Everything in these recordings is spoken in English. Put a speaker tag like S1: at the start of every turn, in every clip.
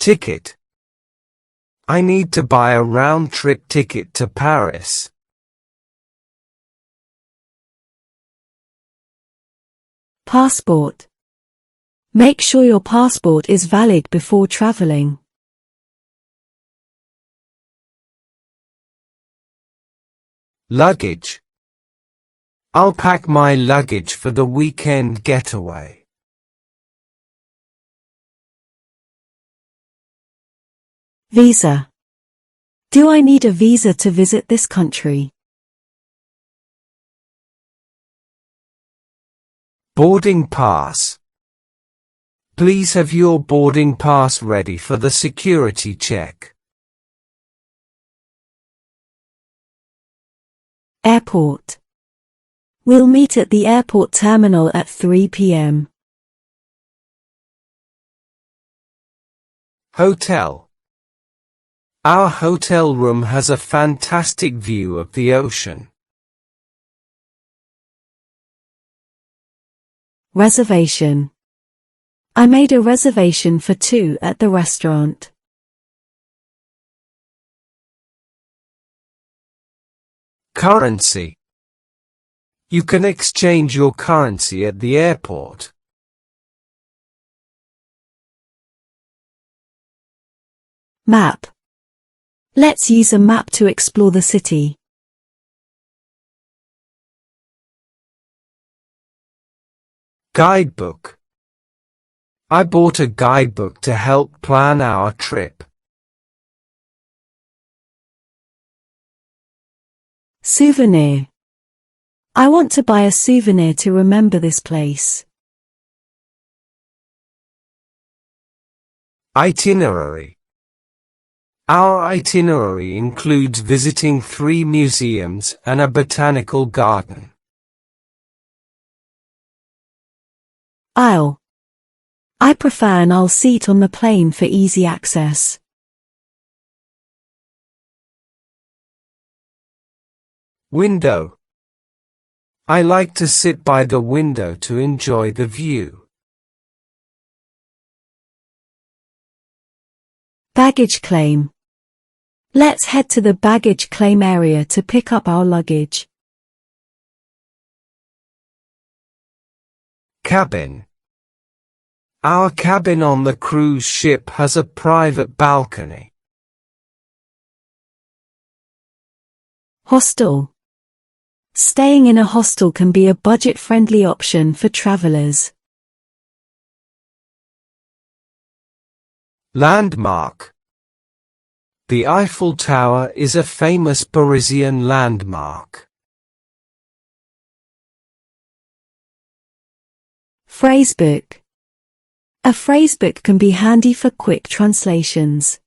S1: Ticket. I need to buy a round-trip ticket to Paris.
S2: Passport. Make sure your passport is valid before traveling.
S1: Luggage. I'll pack my luggage for the weekend getaway.
S2: Visa. Do I need a visa to visit this country?
S1: Boarding pass. Please have your boarding pass ready for the security check.
S2: Airport. We'll meet at the airport terminal at 3 p.m.
S1: Hotel. Our hotel room has a fantastic view of the ocean.
S2: Reservation. I made a reservation for 2 at the restaurant.
S1: Currency. You can exchange your currency at the airport.
S2: Map. Let's use a map to explore the city.
S1: Guidebook. I bought a guidebook to help plan our trip.
S2: Souvenir. I want to buy a souvenir to remember this place.
S1: Itinerary. Our itinerary includes visiting 3 museums and a botanical garden.
S2: Aisle. I prefer an aisle seat on the plane for easy access.
S1: Window. I like to sit by the window to enjoy the view.
S2: Baggage claim. Let's head to the baggage claim area to pick up our luggage.
S1: Cabin. Our cabin on the cruise ship has a private balcony.
S2: Hostel. Staying in a hostel can be a budget-friendly option for travelers.
S1: Landmark. The Eiffel Tower is a famous Parisian landmark.
S2: Phrasebook. A phrasebook can be handy for quick translations.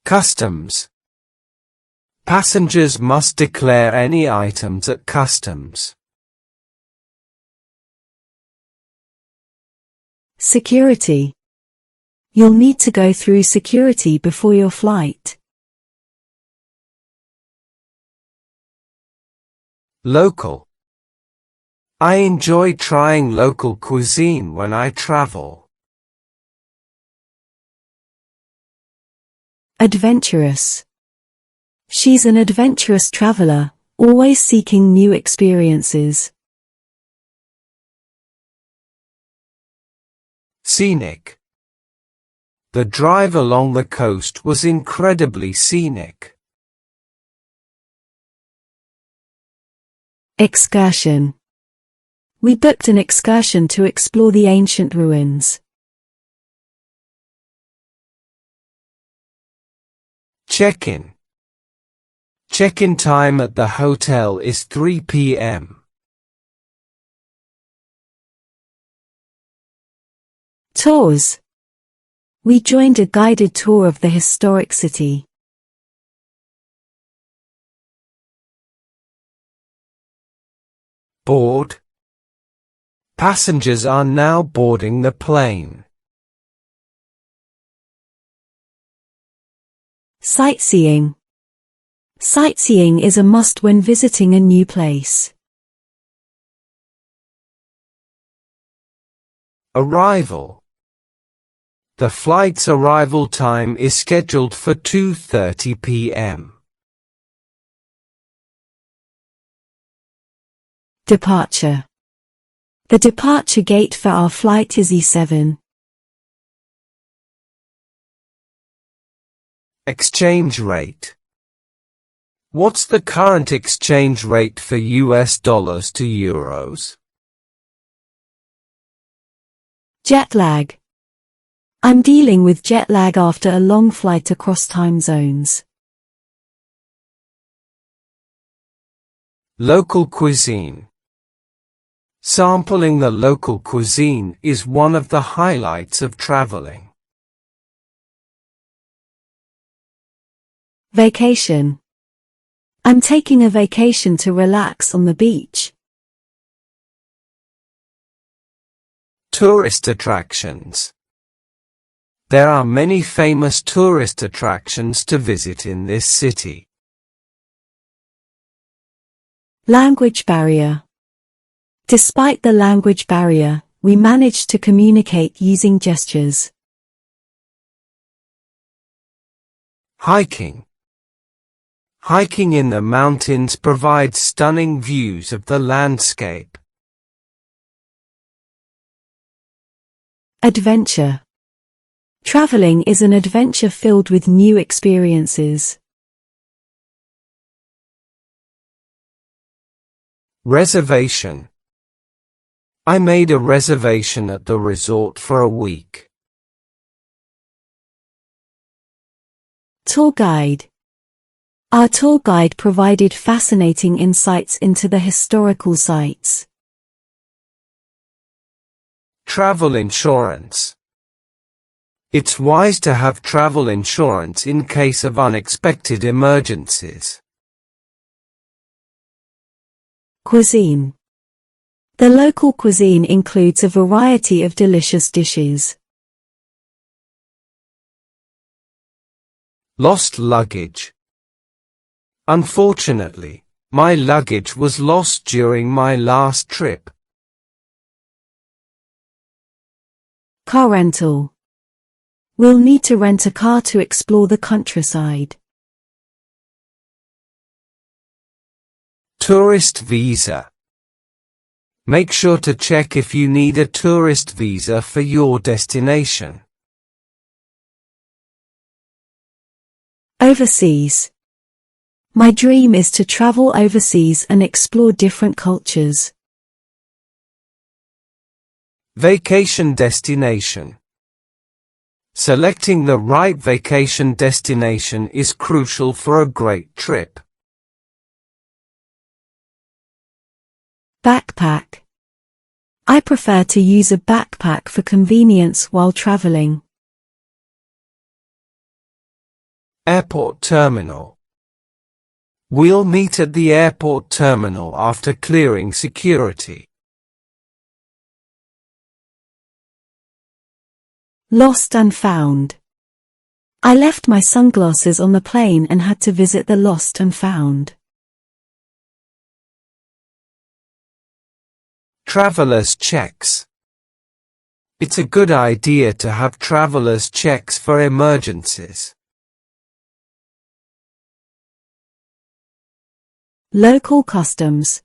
S1: Customs. Passengers must declare any items at customs.
S2: Security. You'll need to go through security before your flight.
S1: Local. I enjoy trying local cuisine when I travel.
S2: Adventurous. She's an adventurous traveler, always seeking new experiences.
S1: Scenic. The drive along the coast was incredibly scenic.
S2: Excursion. We booked an excursion to explore the ancient ruins.
S1: Check-in. Check-in time at the hotel is 3 p.m.
S2: Tours. We joined a guided tour of the historic city.
S1: Board. Passengers are now boarding the plane.
S2: Sightseeing. Sightseeing is a must when visiting a new place.
S1: Arrival. The flight's arrival time is scheduled for 2:30 p.m.
S2: Departure. The departure gate for our flight is E7.
S1: Exchange rate. What's the current exchange rate for US dollars to euros?
S2: Jet lag. I'm dealing with jet lag after a long flight across time zones.
S1: Local cuisine. Sampling the local cuisine is one of the highlights of traveling.
S2: Vacation. I'm taking a vacation to relax on the beach.
S1: Tourist attractions. There are many famous tourist attractions to visit in this city.
S2: Language barrier. Despite the language barrier, we managed to communicate using gestures.
S1: Hiking. Hiking in the mountains provides stunning views of the landscape.
S2: Adventure. Traveling is an adventure filled with new experiences.
S1: Reservation. I made a reservation at the resort for a week.
S2: Tour guide. Our tour guide provided fascinating insights into the historical sites.
S1: Travel insurance. It's wise to have travel insurance in case of unexpected emergencies.
S2: Cuisine. The local cuisine includes a variety of delicious dishes.
S1: Lost luggage. Unfortunately, my luggage was lost during my last trip.
S2: Car rental. We'll need to rent a car to explore the countryside.
S1: Tourist visa. Make sure to check if you need a tourist visa for your destination.
S2: Overseas. My dream is to travel overseas and explore different cultures.
S1: Vacation destination. Selecting the right vacation destination is crucial for a great trip.
S2: Backpack. I prefer to use a backpack for convenience while traveling.
S1: Airport terminal. We'll meet at the airport terminal after clearing security.
S2: Lost and found. I left my sunglasses on the plane and had to visit the lost and found.
S1: Traveler's checks. It's a good idea to have traveler's checks for emergencies.
S2: Local customs.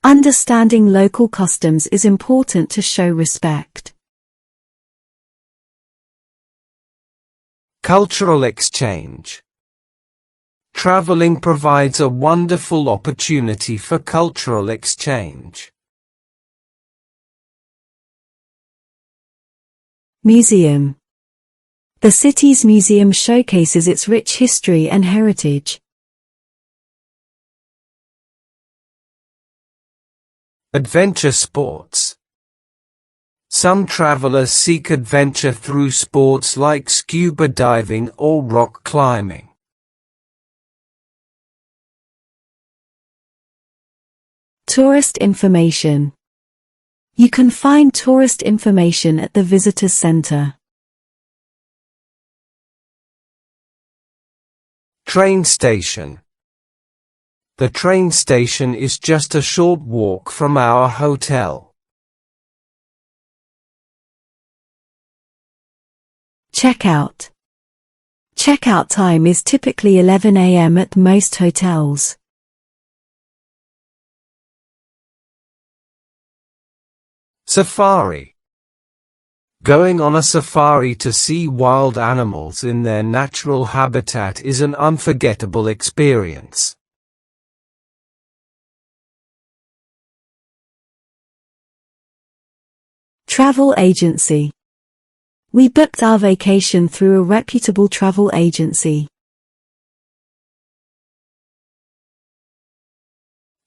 S2: Understanding local customs is important to show respect.
S1: Cultural exchange. Traveling provides a wonderful opportunity for cultural exchange.
S2: Museum. The city's museum showcases its rich history and heritage.
S1: Adventure sports. Some travelers seek adventure through sports like scuba diving or rock climbing.
S2: Tourist information. You can find tourist information at the visitor center.
S1: Train station. The train station is just a short walk from our hotel.
S2: Checkout. Checkout time is typically 11 a.m. at most hotels.
S1: Safari. Going on a safari to see wild animals in their natural habitat is an unforgettable experience.
S2: Travel agency. We booked our vacation through a reputable travel agency.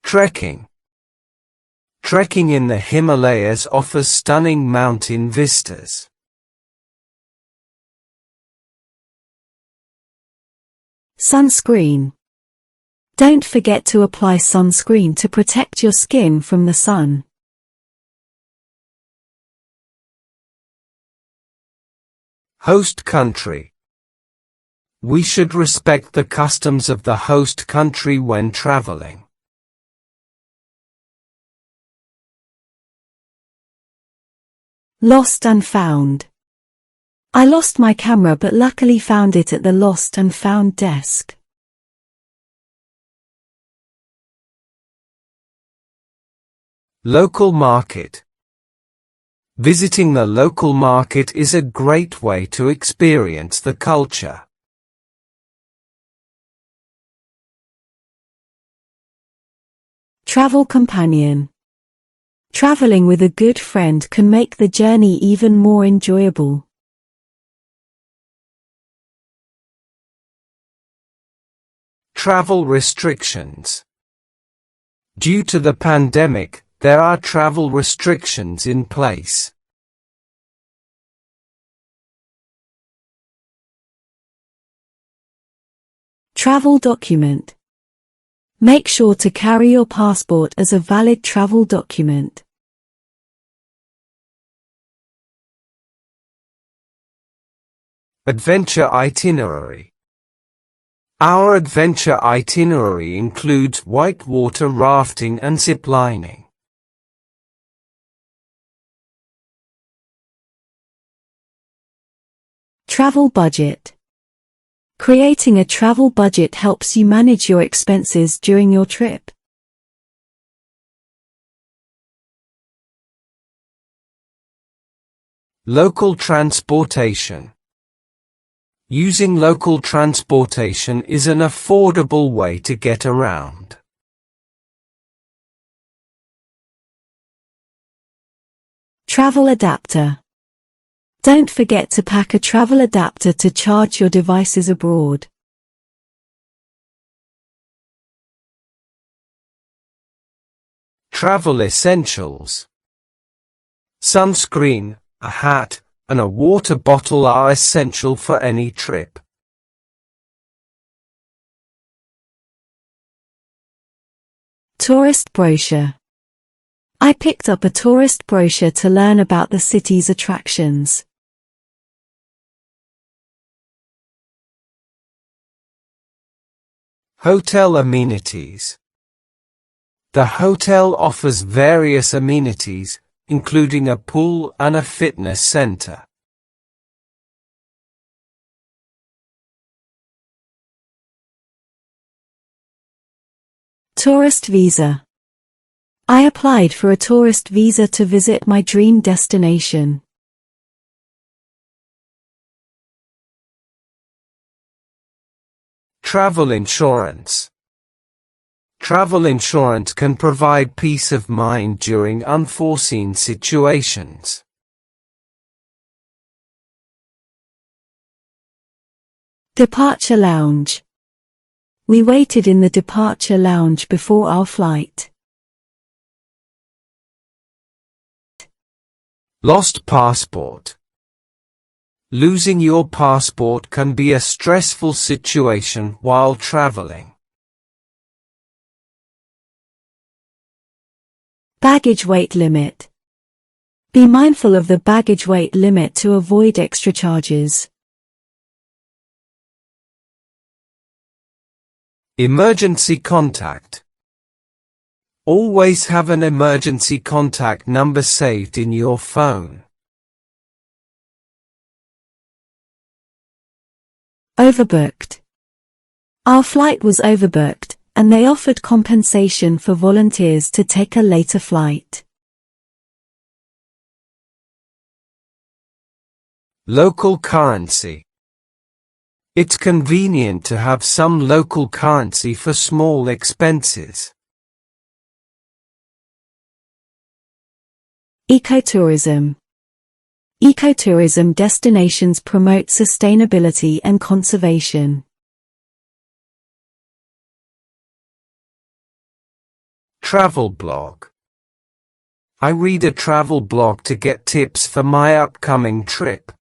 S1: Trekking. Trekking in the Himalayas offers stunning mountain vistas.
S2: Sunscreen. Don't forget to apply sunscreen to protect your skin from the sun.
S1: Host country. We should respect the customs of the host country when traveling.
S2: Lost and found. I lost my camera but luckily found it at the lost and found desk.
S1: Local market. Visiting the local market is a great way to experience the culture.
S2: Travel companion. Traveling with a good friend can make the journey even more enjoyable.
S1: Travel restrictions. Due to the pandemic, there are travel restrictions in place.
S2: Travel document. Make sure to carry your passport as a valid travel document.
S1: Adventure itinerary. Our adventure itinerary includes whitewater rafting and ziplining.
S2: Travel budget. Creating a travel budget helps you manage your expenses during your trip.
S1: Local transportation. Using local transportation is an affordable way to get around.
S2: Travel adapter. Don't forget to pack a travel adapter to charge your devices abroad.
S1: Travel essentials. Sunscreen, a hat, and a water bottle are essential for any trip.
S2: Tourist brochure. I picked up a tourist brochure to learn about the city's attractions.
S1: Hotel amenities. The hotel offers various amenities, including a pool and a fitness center.
S2: Tourist visa. I applied for a tourist visa to visit my dream destination.
S1: Travel insurance. Travel insurance can provide peace of mind during unforeseen situations.
S2: Departure lounge. We waited in the departure lounge before our flight.
S1: Lost passport. Losing your passport can be a stressful situation while traveling.
S2: Baggage weight limit. Be mindful of the baggage weight limit to avoid extra charges.
S1: Emergency contact. Always have an emergency contact number saved in your phone.
S2: Overbooked. Our flight was overbooked, and they offered compensation for volunteers to take a later flight.
S1: Local currency. It's convenient to have some local currency for small expenses.
S2: Ecotourism. Ecotourism destinations promote sustainability and conservation.
S1: Travel blog. I read a travel blog to get tips for my upcoming trip.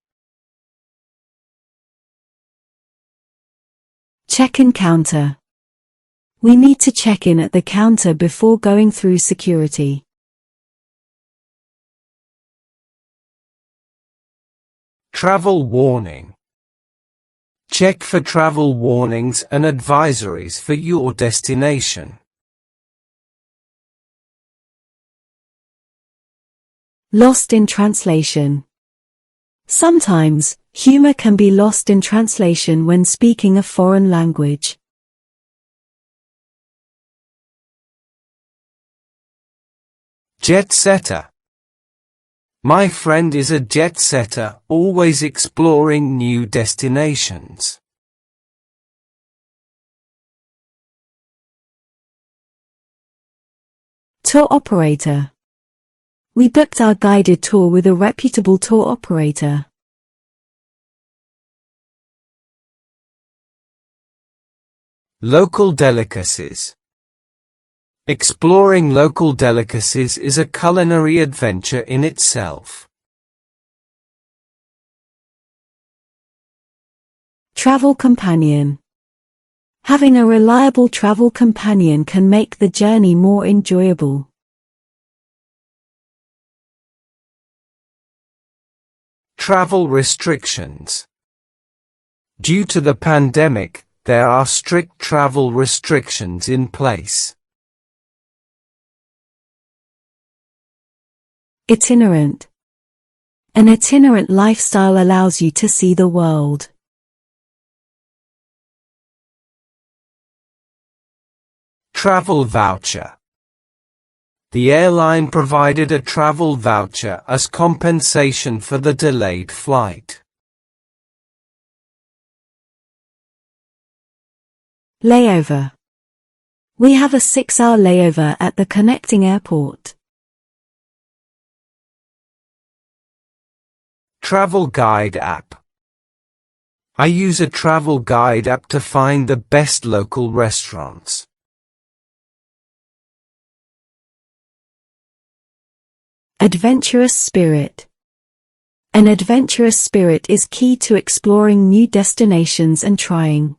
S2: Check-in counter. We need to check in at the counter before going through security.
S1: Travel warning. Check for travel warnings and advisories for your destination.
S2: Lost in translation. Sometimes, humor can be lost in translation when speaking a foreign language.
S1: Jet setter. My friend is a jet setter, always exploring new destinations.
S2: Tour operator. We booked our guided tour with a reputable tour operator.
S1: Local delicacies. Exploring local delicacies is a culinary adventure in itself.
S2: Travel companion. Having a reliable travel companion can make the journey more enjoyable.
S1: Travel restrictions. Due to the pandemic, there are strict travel restrictions in place.
S2: Itinerant. An itinerant lifestyle allows you to see the world.
S1: Travel voucher. The airline provided a travel voucher as compensation for the delayed flight.
S2: Layover. We have a 6-hour layover at the connecting airport.
S1: Travel guide app. I use a travel guide app to find the best local restaurants.
S2: Adventurous spirit. An adventurous spirit is key to exploring new destinations and trying